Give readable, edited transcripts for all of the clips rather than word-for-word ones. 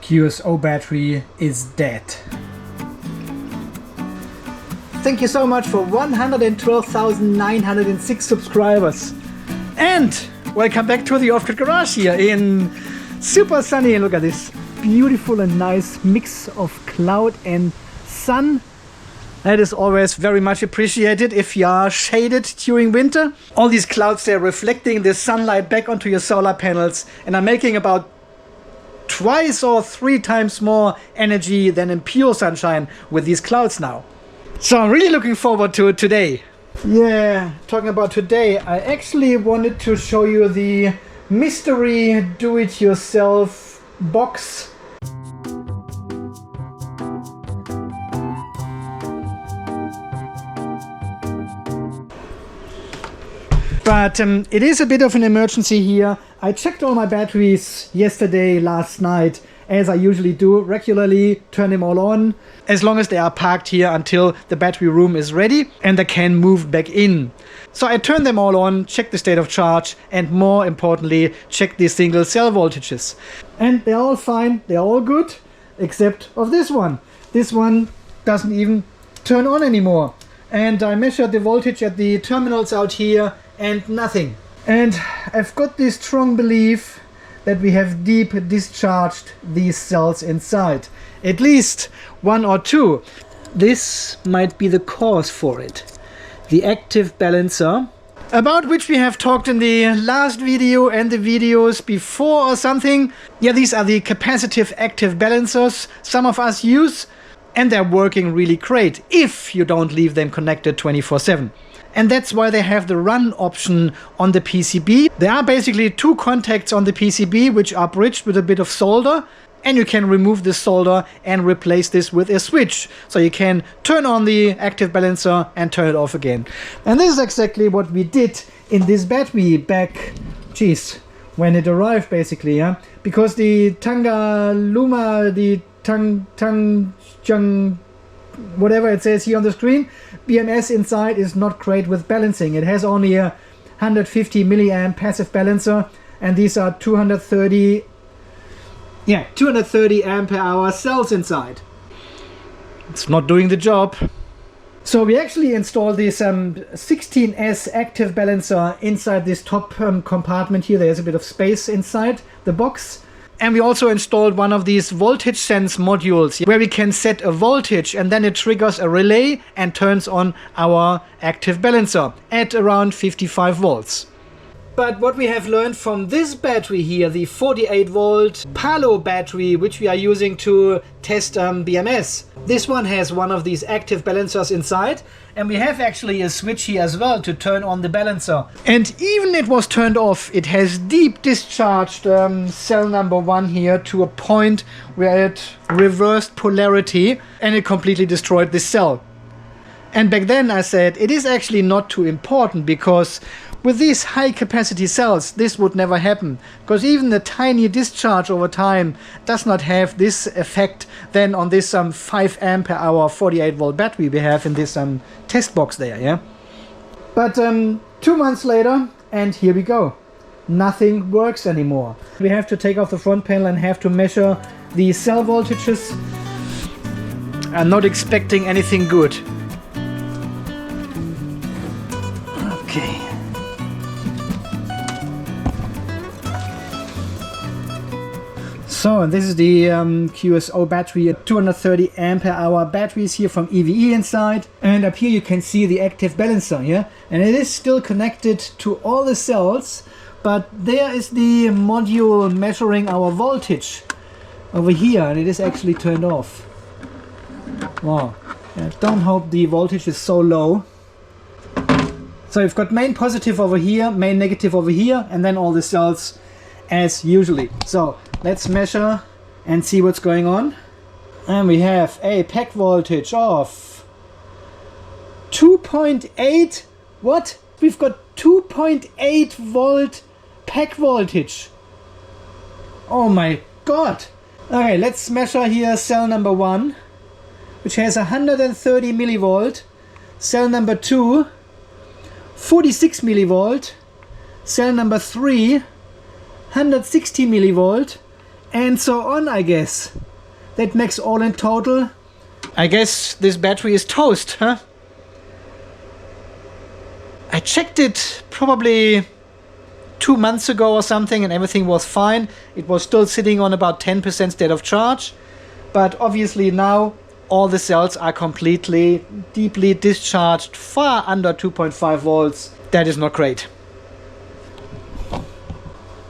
QSO battery is dead. Thank you so much for 112,906 subscribers. And welcome back to the Off-Grid Garage here in super sunny. Look at this beautiful and nice mix of cloud and sun. That is always very much appreciated if you are shaded during winter. All these clouds, they're reflecting the sunlight back onto your solar panels and are making about twice or 3 times more energy than in pure sunshine with these clouds now. So I'm really looking forward to it today. Yeah, talking about today, I actually wanted to show you the mystery do-it-yourself box. But it is a bit of an emergency here. I checked all my batteries yesterday, last night, as I usually do regularly, turn them all on, as long as they are parked here until the battery room is ready and I can move back in. So I turned them all on, checked the state of charge, and more importantly, checked the single cell voltages. And they're all fine, they're all good, except of this one. This one doesn't even turn on anymore. And I measured the voltage at the terminals out here and nothing. And I've got this strong belief that we have deep discharged these cells inside. At least 1 or 2. This might be the cause for it. The active balancer, about which we have talked in the last video and the videos before or something. Yeah, these are the capacitive active balancers some of us use, and they're working really great if you don't leave them connected 24/7. And that's why they have the run option on the PCB. There are basically 2 contacts on the PCB which are bridged with a bit of solder, and you can remove this solder and replace this with a switch. So you can turn on the active balancer and turn it off again. And this is exactly what we did in this battery back, when it arrived basically, yeah? Because the whatever it says here on the screen, BMS inside is not great with balancing. It has only a 150 milliamp passive balancer, and these are 230 ampere hour cells inside. It's not doing the job. So we actually installed this 16S active balancer inside this top compartment here. There's a bit of space inside the box. And we also installed one of these voltage sense modules where we can set a voltage and then it triggers a relay and turns on our active balancer at around 55 volts. But what we have learned from this battery here, the 48 volt Palo battery, which we are using to test BMS. This one has one of these active balancers inside, and we have actually a switch here as well to turn on the balancer. And even it was turned off, it has deep discharged cell number 1 here to a point where it reversed polarity and it completely destroyed this cell. And back then I said it is actually not too important, because with these high capacity cells this would never happen, because even the tiny discharge over time does not have this effect then on this 5 ampere hour 48 volt battery we have in this test box there, yeah. But 2 months later, and here we go, nothing works anymore. We have to take off the front panel and have to measure the cell voltages. I'm not expecting anything good. Okay. So, and this is the QSO battery, 230 ampere hour batteries here from EVE inside. And up here you can see the active balancer here. And it is still connected to all the cells, but there is the module measuring our voltage over here, and it is actually turned off. Wow. I don't hope the voltage is so low. So you've got main positive over here, main negative over here, and then all the cells as usually. So let's measure and see what's going on. And we have a pack voltage of 2.8. What? We've got 2.8 volt pack voltage. Oh my god. Okay, let's measure here cell number 1, which has 130 millivolt. Cell number 2, 46 millivolt. Cell number 3, 160 millivolt. and so on, I guess. That makes all in total. I guess this battery is toast, huh? I checked it probably 2 months ago or something and everything was fine. It was still sitting on about 10% state of charge. But obviously now all the cells are completely, deeply discharged, far under 2.5 volts. That is not great.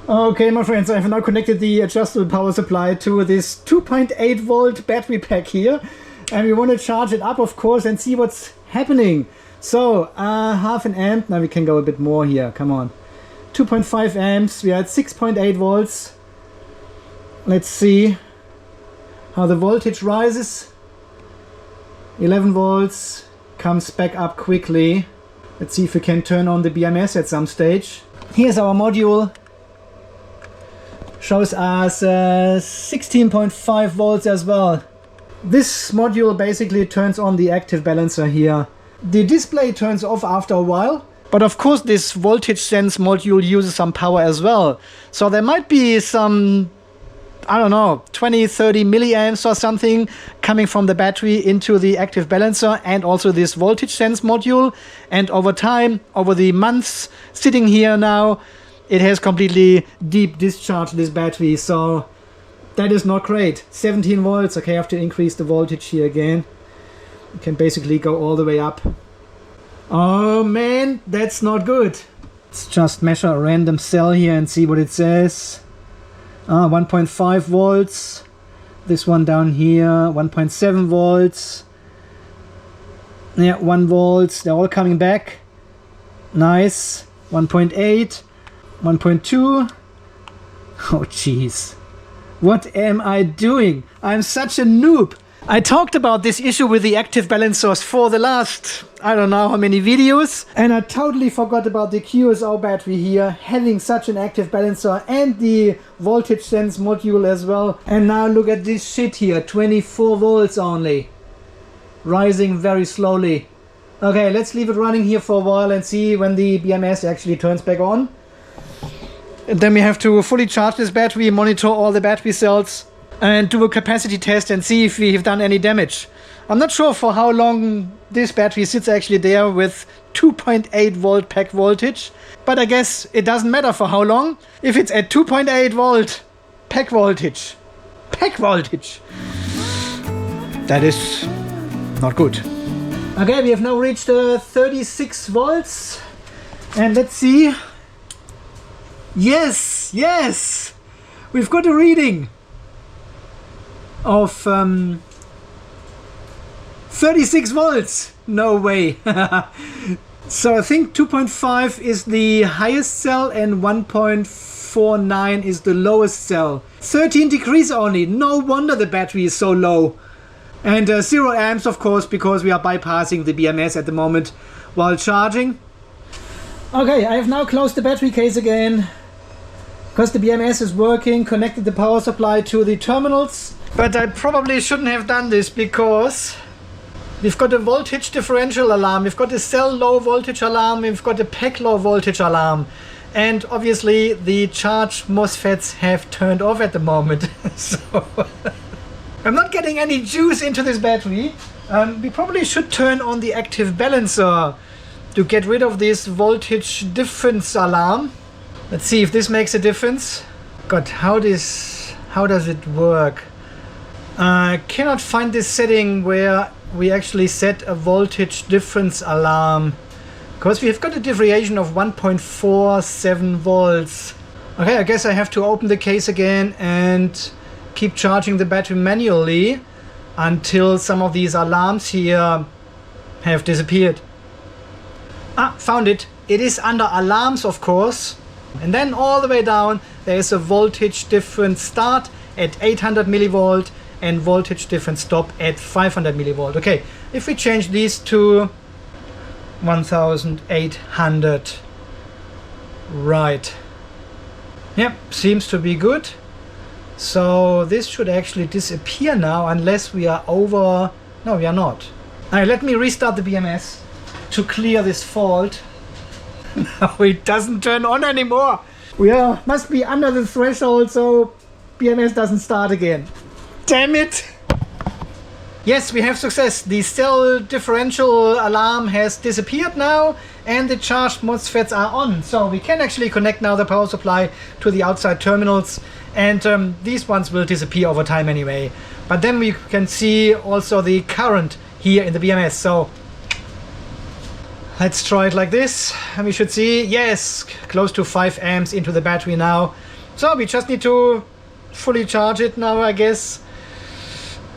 Okay, my friends, I have now connected the adjustable power supply to this 2.8 volt battery pack here. And we want to charge it up, of course, and see what's happening. So, half an amp. Now we can go a bit more here. Come on. 2.5 amps. We are at 6.8 volts. Let's see how the voltage rises. 11 volts. Comes back up quickly. Let's see if we can turn on the BMS at some stage. Here's our module. Shows us 16.5 volts as well. This module basically turns on the active balancer here. The display turns off after a while. But of course this voltage sense module uses some power as well. So there might be some, I don't know, 20-30 milliamps or something coming from the battery into the active balancer and also this voltage sense module. And over time, over the months sitting here now, it has completely deep discharged this battery. So that is not great. 17 volts. Okay, I have to increase the voltage here again. You can basically go all the way up. Oh man, that's not good. Let's just measure a random cell here and see what it says. 1.5 volts. This one down here, 1.7 volts. Yeah, 1 volts. They're all coming back. Nice. 1.8, 1.2. Oh jeez. What am I doing? I'm such a noob. I talked about this issue with the active balancers for the last, I don't know how many videos. And I totally forgot about the QSO battery here, having such an active balancer and the voltage sense module as well. And now look at this shit here, 24 volts only. Rising very slowly. Okay, let's leave it running here for a while and see when the BMS actually turns back on. And then we have to fully charge this battery, monitor all the battery cells and do a capacity test and see if we have done any damage. I'm not sure for how long this battery sits actually there with 2.8 volt pack voltage, but I guess it doesn't matter for how long if it's at 2.8 volt pack voltage. Pack voltage. That is not good. Okay, we have now reached 36 volts and let's see. Yes, yes, we've got a reading of 36 volts. No way. So I think 2.5 is the highest cell and 1.49 is the lowest cell. 13 degrees only. No wonder the battery is so low. And 0 amps, of course, because we are bypassing the BMS at the moment while charging. Okay, I have now closed the battery case again, because the BMS is working, connected the power supply to the terminals. But I probably shouldn't have done this because we've got a voltage differential alarm, we've got a cell low voltage alarm, we've got a pack low voltage alarm. And obviously the charge MOSFETs have turned off at the moment. So I'm not getting any juice into this battery. We probably should turn on the active balancer to get rid of this voltage difference alarm. Let's see if this makes a difference. God, how does it work? I cannot find this setting where we actually set a voltage difference alarm, because we've got a deviation of 1.47 volts. Okay, I guess I have to open the case again and keep charging the battery manually until some of these alarms here have disappeared. Ah, found it. It is under alarms, of course. And then all the way down there is a voltage difference start at 800 millivolt and voltage difference stop at 500 millivolt. Okay, if we change these to 1800, right. Yep, seems to be good. So this should actually disappear now unless we are over. No, we are not. Alright, let me restart the BMS to clear this fault. Now it doesn't turn on anymore. We must be under the threshold, so BMS doesn't start again. Damn it! Yes, we have success. The cell differential alarm has disappeared now and the charged MOSFETs are on. So we can actually connect now the power supply to the outside terminals, and these ones will disappear over time anyway. But then we can see also the current here in the BMS. So let's try it like this and we should see, yes, close to 5 amps into the battery now. So we just need to fully charge it now, I guess.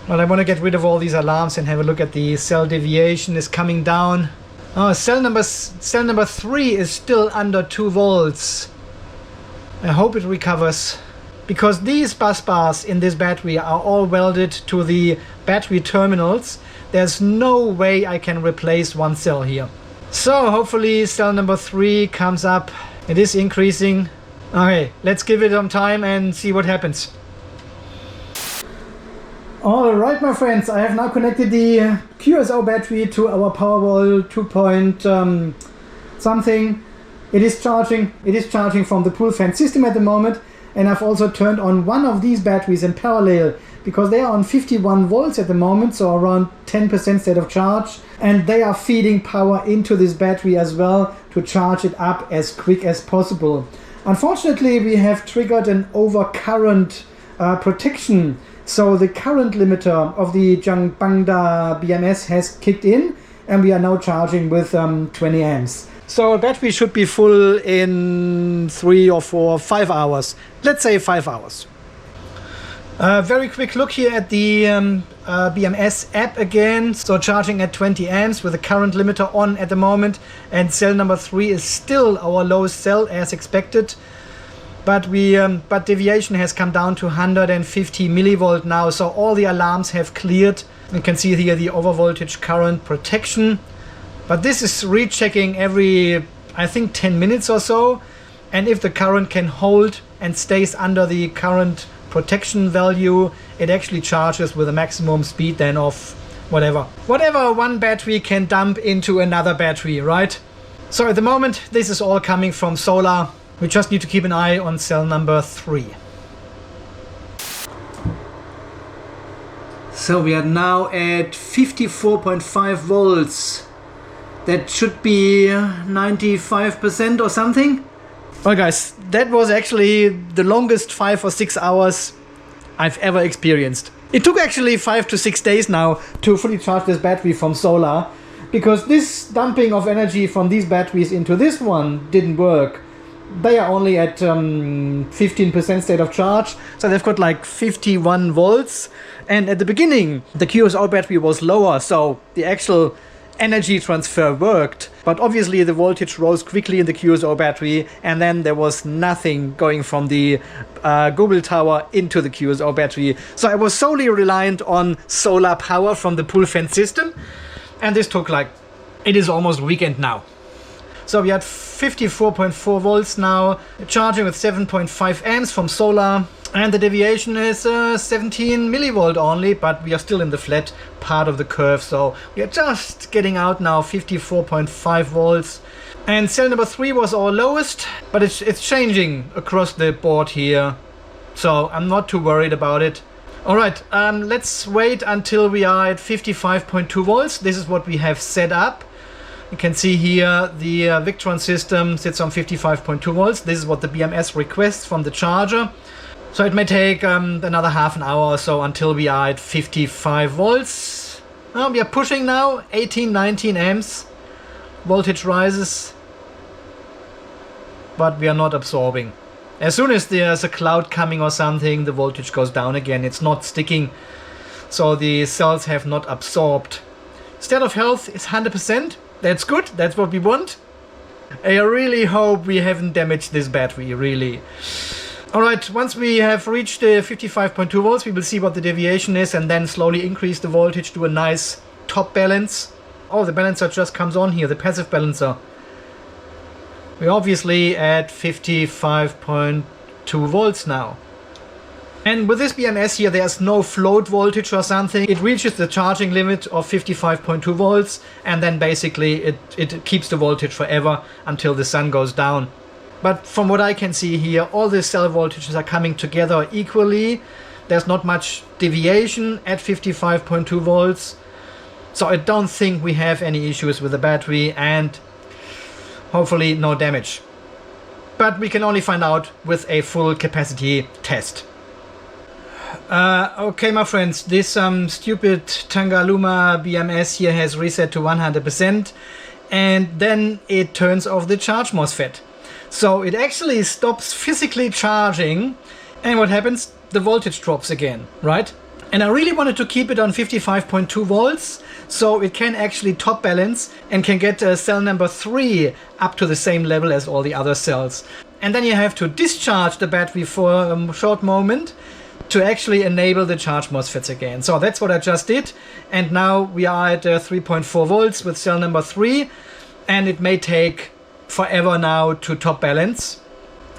Well, I want to get rid of all these alarms and have a look at the cell deviation is coming down. Oh, cell number 3 is still under 2 volts. I hope it recovers, because these bus bars in this battery are all welded to the battery terminals. There's no way I can replace one cell here. So hopefully cell number 3 comes up. It is increasing. Okay, let's give it some time and see what happens. Alright my friends, I have now connected the QSO battery to our Powerwall 2 point something. It is charging from the pool fan system at the moment, and I've also turned on one of these batteries in parallel because they are on 51 volts at the moment, so around 10% state of charge, and they are feeding power into this battery as well to charge it up as quick as possible. Unfortunately, we have triggered an overcurrent protection. So the current limiter of the Jangbangda BMS has kicked in and we are now charging with 20 amps. So our battery should be full in 3 or 4, 5 hours. Let's say 5 hours. Very quick look here at the BMS app again. So charging at 20 amps with the current limiter on at the moment, and cell number 3 is still our lowest cell as expected. But deviation has come down to 150 millivolt now, so all the alarms have cleared. You can see here the overvoltage current protection. But this is rechecking every, I think, 10 minutes or so. And if the current can hold and stays under the current protection value, it actually charges with a maximum speed then of whatever one battery can dump into another battery, right? So at the moment, this is all coming from solar. We just need to keep an eye on cell number 3. So we are now at 54.5 volts. That should be 95% or something. Well guys, that was actually the longest 5 or 6 hours I've ever experienced. It took actually 5 to 6 days now to fully charge this battery from solar, because this dumping of energy from these batteries into this one didn't work. They are only at 15% state of charge, so they've got like 51 volts. And at the beginning, the QSO battery was lower, so the actual energy transfer worked. But obviously the voltage rose quickly in the QSO battery, and then there was nothing going from the Google tower into the QSO battery. So I was solely reliant on solar power from the pool fan system, and this took like, it is almost weekend now. So we had 54.4 volts now, charging with 7.5 amps from solar, and the deviation is 17 millivolt only, but we are still in the flat part of the curve, so we are just getting out now 54.5 volts. And cell number 3 was our lowest, but it's changing across the board here, so I'm not too worried about it. Alright, let's wait until we are at 55.2 volts. This is what we have set up. You can see here the Victron system sits on 55.2 volts. This is what the BMS requests from the charger. So it may take another half an hour or so until we are at 55 volts. We are pushing now, 18, 19 amps. Voltage rises, but we are not absorbing. As soon as there's a cloud coming or something, the voltage goes down again. It's not sticking, so the cells have not absorbed. State of health is 100%. That's good, that's what we want. I really hope we haven't damaged this battery, really. Alright, once we have reached the 55.2 volts, we will see what the deviation is and then slowly increase the voltage to a nice top balance. Oh, the balancer just comes on here, the passive balancer. We're obviously at 55.2 volts now. And with this BMS here, there's no float voltage or something. It reaches the charging limit of 55.2 volts, and then basically it keeps the voltage forever until the sun goes down. But from what I can see here, all the cell voltages are coming together equally. There's not much deviation at 55.2 volts. So I don't think we have any issues with the battery, and hopefully no damage. But we can only find out with a full capacity test. Okay, my friends, this stupid Tangaluma BMS here has reset to 100%, and then it turns off the charge MOSFET. So it actually stops physically charging, and what happens? The voltage drops again, right? And I really wanted to keep it on 55.2 volts, so it can actually top balance and can get cell number 3 up to the same level as all the other cells. And then you have to discharge the battery for a short moment to actually enable the charge MOSFETs again. So that's what I just did, and now we are at 3.4 volts with cell number 3, and it may take forever now to top balance.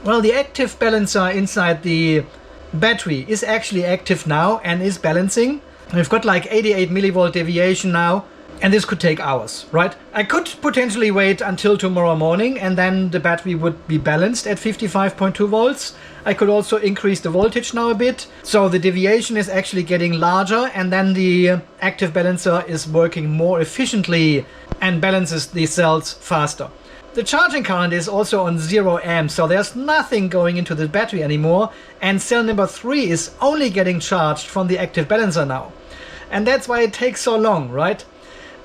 Well, the active balancer inside the battery is actually active now and is balancing. We've got like 88 millivolt deviation now, and this could take hours, right? I could potentially wait until tomorrow morning and then the battery would be balanced at 55.2 volts. I could also increase the voltage now a bit, so the deviation is actually getting larger, and then the active balancer is working more efficiently and balances the cells faster. The charging current is also on 0 amps, so there's nothing going into the battery anymore, and cell number 3 is only getting charged from the active balancer now. And that's why it takes so long, right?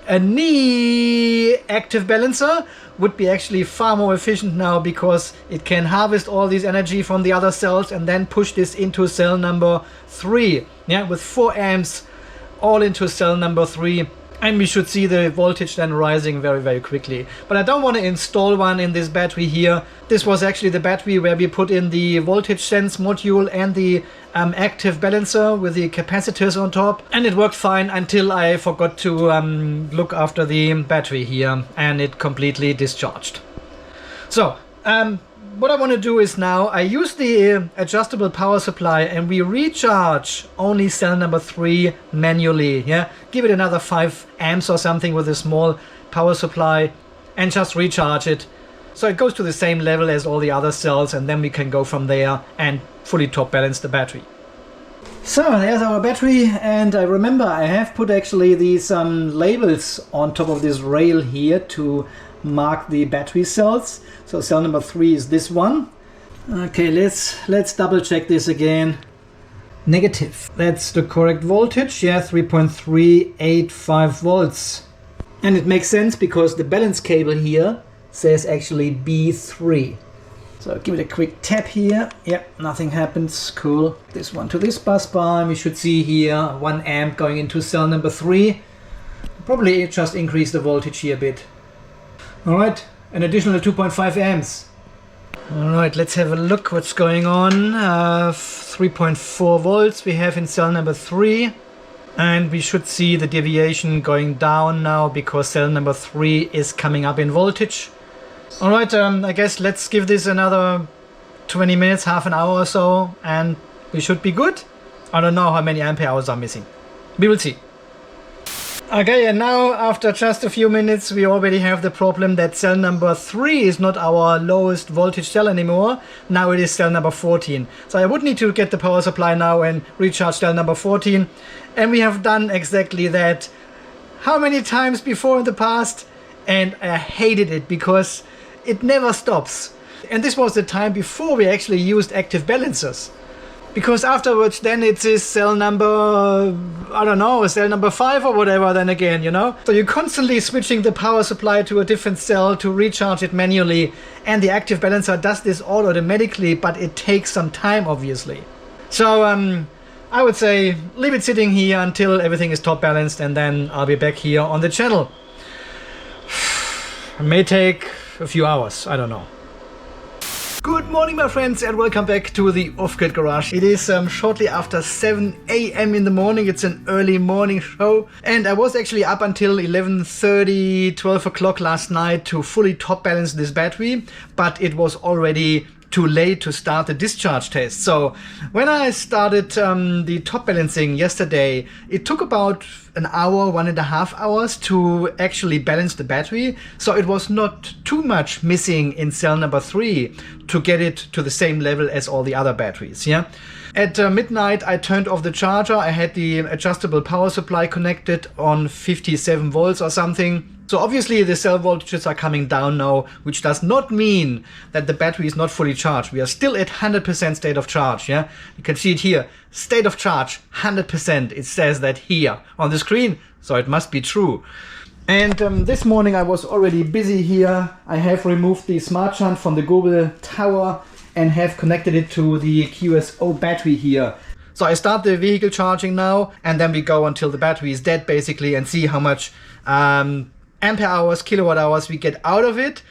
A knee active balancer would be actually far more efficient now, because it can harvest all this energy from the other cells and then push this into cell number 3, yeah, with 4 amps all into cell number 3. And we should see the voltage then rising very, very quickly. But I don't want to install one in this battery here. This was actually the battery where we put in the voltage sense module and the active balancer with the capacitors on top. And it worked fine until I forgot to look after the battery here, and it completely discharged. So, what I want to do is now I use the adjustable power supply and we recharge only cell number 3 manually. Yeah, give it another 5 amps or something with a small power supply and just recharge it, so it goes to the same level as all the other cells, and then we can go from there and fully top balance the battery. So there's our battery, and I remember I have put actually these labels on top of this rail here to mark the battery cells. So cell number 3 is this one. Okay, let's double check this again. Negative. That's the correct voltage. Yeah, 3.385 volts. And it makes sense because the balance cable here says actually B3. So give it a quick tap here. Yep, nothing happens. Cool. This one to this bus bar. We should see here 1 amp going into cell number 3. Probably just increase the voltage here a bit. Alright, an additional 2.5 amps. Alright, let's have a look what's going on. 3.4 volts we have in cell number 3. And we should see the deviation going down now because cell number 3 is coming up in voltage. Alright, I guess let's give this another 20 minutes, half an hour or so, and we should be good. I don't know how many ampere hours are missing. We will see. Okay, and now after just a few minutes we already have the problem that cell number 3 is not our lowest voltage cell anymore. Now it is cell number 14. So I would need to get the power supply now and recharge cell number 14. And we have done exactly that how many times before in the past? And I hated it because it never stops. And this was the time before we actually used active balancers. Because afterwards then it is cell number, I don't know, cell number 5 or whatever then again, you know? So you're constantly switching the power supply to a different cell to recharge it manually. And the active balancer does this all automatically, but it takes some time obviously. So I would say leave it sitting here until everything is top balanced, and then I'll be back here on the channel. It may take a few hours, I don't know. Good morning my friends, and welcome back to the Off-Grid Garage. It is shortly after 7 AM in the morning. It's an early morning show, and I was actually up until 11:30, 12 o'clock last night to fully top balance this battery, but it was already too late to start the discharge test. So when I started the top balancing yesterday, it took about an hour, 1.5 hours to actually balance the battery. So it was not too much missing in cell number 3 to get it to the same level as all the other batteries. Yeah. At midnight, I turned off the charger. I had the adjustable power supply connected on 57 volts or something. So obviously the cell voltages are coming down now, which does not mean that the battery is not fully charged. We are still at 100% state of charge. Yeah, you can see it here, state of charge, 100%. It says that here on the screen, so it must be true. And this morning I was already busy here. I have removed the smart shunt from the Google tower and have connected it to the QSO battery here. So I start the vehicle charging now, and then we go until the battery is dead basically and see how much ampere hours, kilowatt hours we get out of it.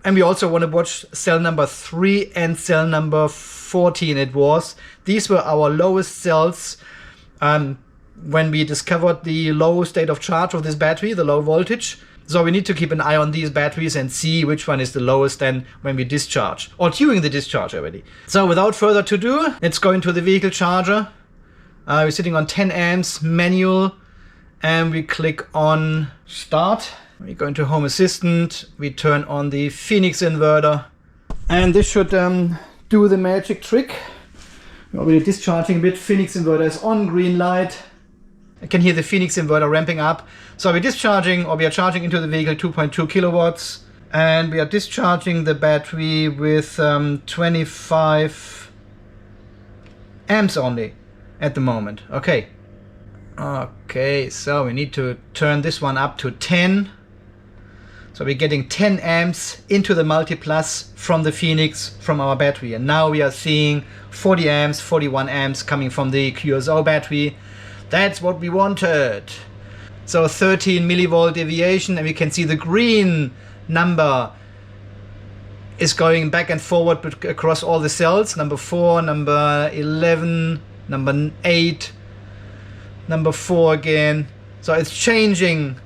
And we also want to watch cell number 3 and cell number 14 it was. These were our lowest cells when we discovered the low state of charge of this battery, the low voltage. So we need to keep an eye on these batteries and see which one is the lowest then when we discharge, or during the discharge already. So without further ado, let's go into the vehicle charger. We're sitting on 10 amps manual, and we click on start. We go into Home Assistant, we turn on the Phoenix inverter, and this should do the magic trick. We're already discharging a bit. Phoenix inverter is on, green light. I can hear the Phoenix inverter ramping up. So we're discharging, or we are charging into the vehicle 2.2 kilowatts, and we are discharging the battery with 25 amps only at the moment. Okay. Okay, so we need to turn this one up to 10. So we're getting 10 amps into the multiplus from the Phoenix, from our battery. And now we are seeing 40 amps, 41 amps coming from the QSO battery. That's what we wanted. So 13 millivolt deviation, and we can see the green number is going back and forward across all the cells. Number 4, number 11, number 8, number 4 again. So it's changing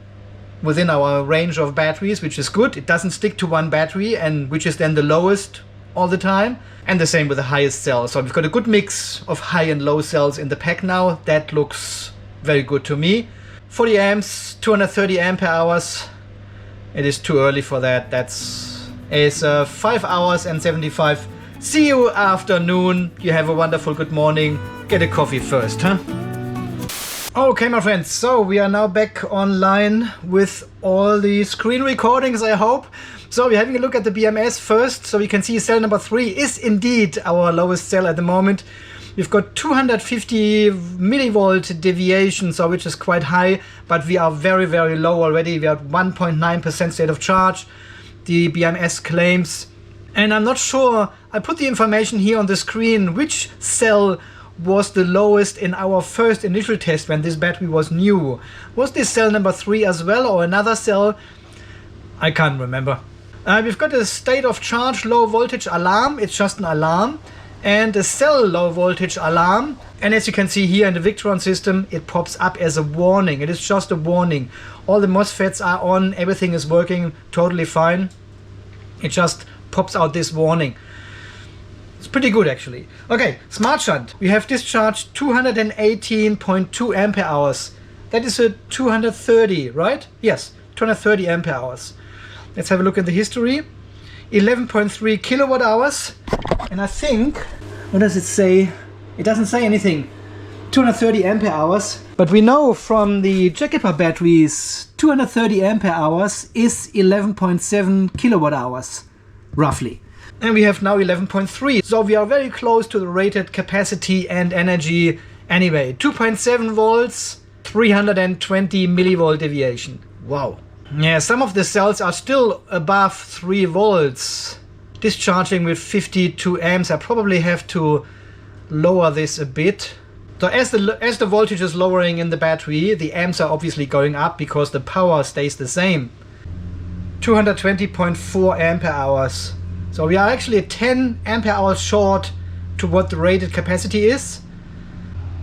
within our range of batteries, which is good. It doesn't stick to one battery, and which is then the lowest all the time. And the same with the highest cell. So we've got a good mix of high and low cells in the pack now. That looks very good to me. 40 amps, 230 ampere hours. It is too early for that. It's 5 hours and 75. See you afternoon. You have a wonderful good morning. Get a coffee first, huh? Okay, my friends, so we are now back online with all the screen recordings, I hope. So we're having a look at the BMS first, so we can see cell number 3 is indeed our lowest cell at the moment. We've got 250 millivolt deviation, so which is quite high, but we are very, very low already. We are at 1.9% state of charge, the BMS claims. And I'm not sure, I put the information here on the screen, which cell was the lowest in our first initial test when this battery was new. Was this cell number 3 as well, or another cell? I can't remember. We've got a state of charge low voltage alarm. It's just an alarm, and a cell low voltage alarm. And as you can see here in the Victron system, it pops up as a warning. It is just a warning. All the MOSFETs are on, everything is working totally fine. It just pops out this warning. It's pretty good actually. Okay, smart shunt. We have discharged 218.2 ampere hours. That is a 230, right? Yes, 230 ampere hours. Let's have a look at the history. 11.3 kilowatt hours. And I think, what does it say? It doesn't say anything. 230 ampere hours. But we know from the Jackepa batteries, 230 ampere hours is 11.7 kilowatt hours, roughly. And we have now 11.3. So we are very close to the rated capacity and energy anyway. 2.7 volts, 320 millivolt deviation. Wow. Yeah, some of the cells are still above 3 volts. Discharging with 52 amps. I probably have to lower this a bit. So as the voltage is lowering in the battery, the amps are obviously going up because the power stays the same. 220.4 ampere hours. So we are actually 10 ampere hours short to what the rated capacity is.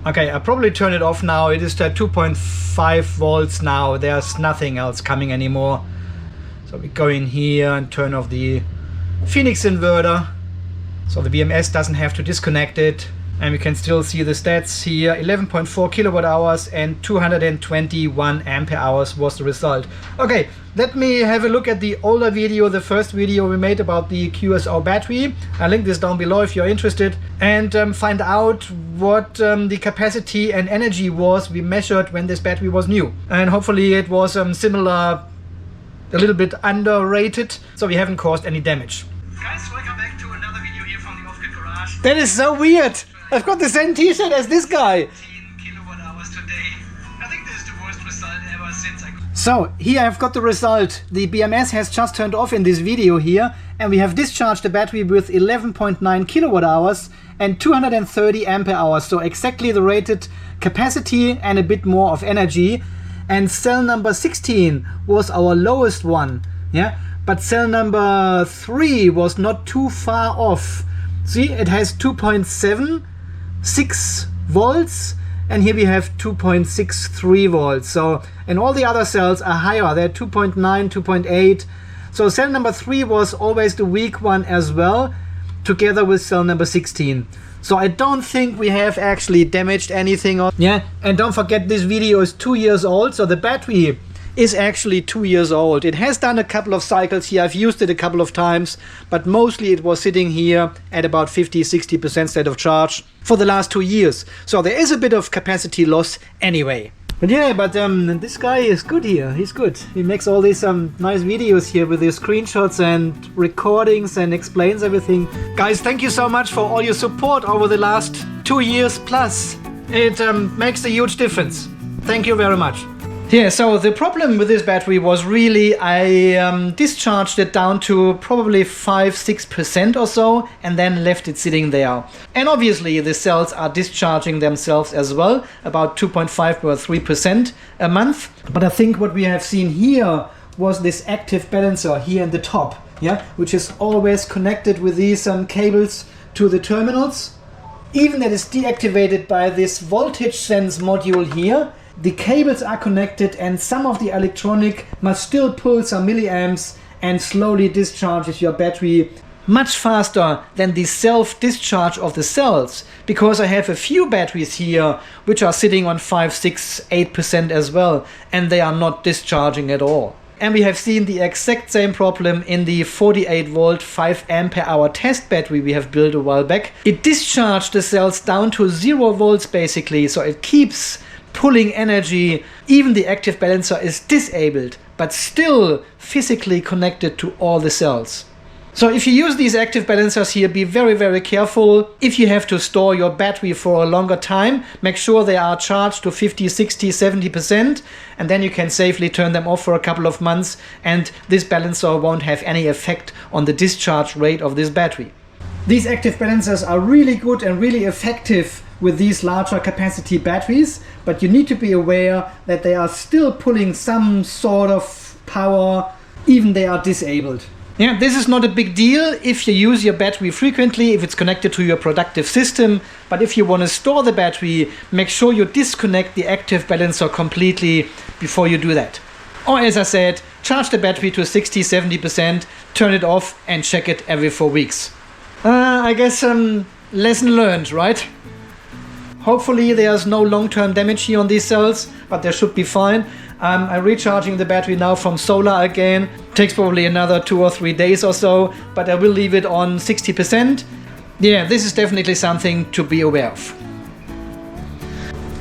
Okay, I'll probably turn it off now. It is at 2.5 volts now. There's nothing else coming anymore. So we go in here and turn off the Phoenix inverter. So the BMS doesn't have to disconnect it. And we can still see the stats here. 11.4 kilowatt hours and 221 ampere hours was the result. Okay, let me have a look at the older video, the first video we made about the QSO battery. I'll link this down below if you're interested. And find out what the capacity and energy was we measured when this battery was new. And hopefully it was similar, a little bit underrated, so we haven't caused any damage. Guys, welcome back to another video here from the Off-Grid Garage. That is so weird! I've got the same t-shirt as this guy. 18 kilowatt hours today. I think this is the worst result ever since So here I've got the result. The BMS has just turned off in this video here, and we have discharged the battery with 11.9 kilowatt hours and 230 ampere hours. So exactly the rated capacity and a bit more of energy. And cell number 16 was our lowest one. Yeah, but cell number 3 was not too far off. See, it has 2.76 volts, and here we have 2.63 volts. So, and all the other cells are higher. They're 2.9, 2.8. So cell number 3 was always the weak one as well, together with cell number 16. So I don't think we have actually damaged anything. Yeah, and don't forget this video is 2 years old, so the battery is actually 2 years old. It has done a couple of cycles here. I've used it a couple of times, but mostly it was sitting here at about 50-60% state of charge for the last 2 years. So there is a bit of capacity loss anyway. But yeah, but this guy is good here. He's good. He makes all these nice videos here with his screenshots and recordings and explains everything. Guys, thank you so much for all your support over the last 2 years plus. It makes a huge difference. Thank you very much. Yeah, so the problem with this battery was really I discharged it down to probably 5-6% or so and then left it sitting there. And obviously the cells are discharging themselves as well, about 2.5 or 3% a month. But I think what we have seen here was this active balancer here in the top, yeah, which is always connected with these cables to the terminals. Even that is deactivated by this voltage sense module here. The cables are connected and some of the electronic must still pull some milliamps and slowly discharges your battery much faster than the self-discharge of the cells, because I have a few batteries here which are sitting on 5, 6, 8% as well, and they are not discharging at all. And we have seen the exact same problem in the 48 volt 5 ampere hour test battery we have built a while back. It discharged the cells down to 0 volts basically, so it keeps pulling energy. Even the active balancer is disabled, but still physically connected to all the cells. So if you use these active balancers here, be very, very careful. If you have to store your battery for a longer time, make sure they are charged to 50, 60, 70%, and then you can safely turn them off for a couple of months, and this balancer won't have any effect on the discharge rate of this battery. These active balancers are really good and really effective with these larger capacity batteries, but you need to be aware that they are still pulling some sort of power, even they are disabled. Yeah, this is not a big deal if you use your battery frequently, if it's connected to your productive system, but if you want to store the battery, make sure you disconnect the active balancer completely before you do that. Or as I said, charge the battery to 60-70%, turn it off and check it every 4 weeks. I guess lesson learned, right? Hopefully there's no long-term damage here on these cells, but they should be fine. I'm recharging the battery now from solar again. Takes probably another 2 or 3 days or so, but I will leave it on 60%. Yeah, this is definitely something to be aware of.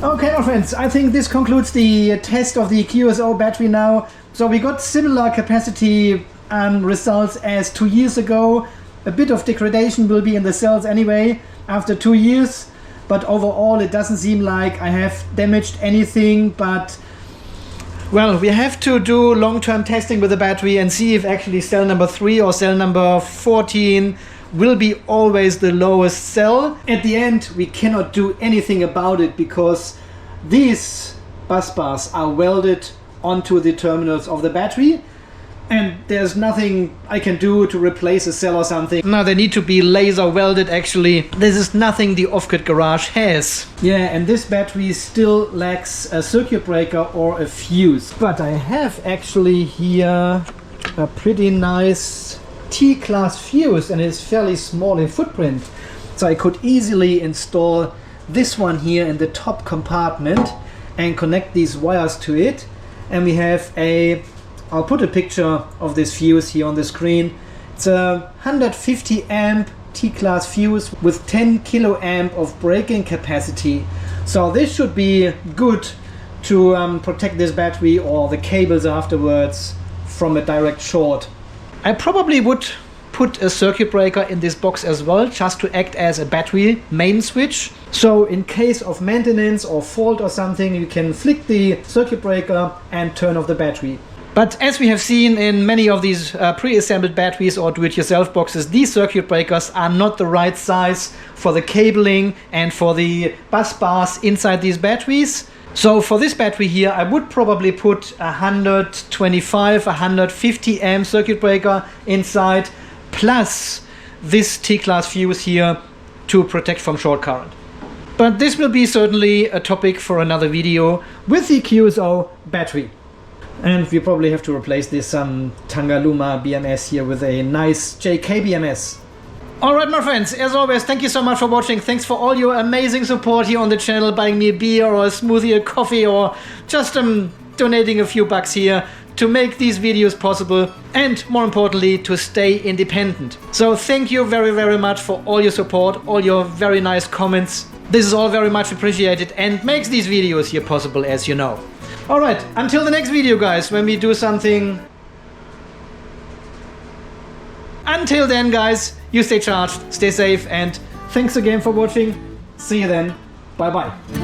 Okay, my friends, I think this concludes the test of the QSO battery now. So we got similar capacity results as 2 years ago. A bit of degradation will be in the cells anyway after 2 years, but overall it doesn't seem like I have damaged anything, but well, we have to do long-term testing with the battery and see if actually cell number 3 or cell number 14 will be always the lowest cell. At the end, we cannot do anything about it because these bus bars are welded onto the terminals of the battery, and there's nothing I can do to replace a cell or something. No, they need to be laser welded actually. This is nothing the Off-Grid Garage has. Yeah, and this battery still lacks a circuit breaker or a fuse. But I have actually here a pretty nice T-class fuse and it's fairly small in footprint. So I could easily install this one here in the top compartment and connect these wires to it. And we have I'll put a picture of this fuse here on the screen. It's a 150 amp T-class fuse with 10 kiloamp of breaking capacity. So this should be good to protect this battery or the cables afterwards from a direct short. I probably would put a circuit breaker in this box as well, just to act as a battery main switch. So in case of maintenance or fault or something, you can flick the circuit breaker and turn off the battery. But as we have seen in many of these pre-assembled batteries or do-it-yourself boxes, these circuit breakers are not the right size for the cabling and for the bus bars inside these batteries. So for this battery here, I would probably put 125, 150 amp circuit breaker inside, plus this T-class fuse here to protect from short current. But this will be certainly a topic for another video with the QSO battery. And we probably have to replace this Tangaluma BMS here with a nice JK BMS. Alright my friends, as always, thank you so much for watching. Thanks for all your amazing support here on the channel, buying me a beer or a smoothie, a coffee, or just donating a few bucks here to make these videos possible, and more importantly, to stay independent. So thank you very, very much for all your support, all your very nice comments. This is all very much appreciated and makes these videos here possible, as you know. Alright, until the next video guys, when we do something. Until then guys, you stay charged, stay safe, and thanks again for watching. See you then. Bye bye.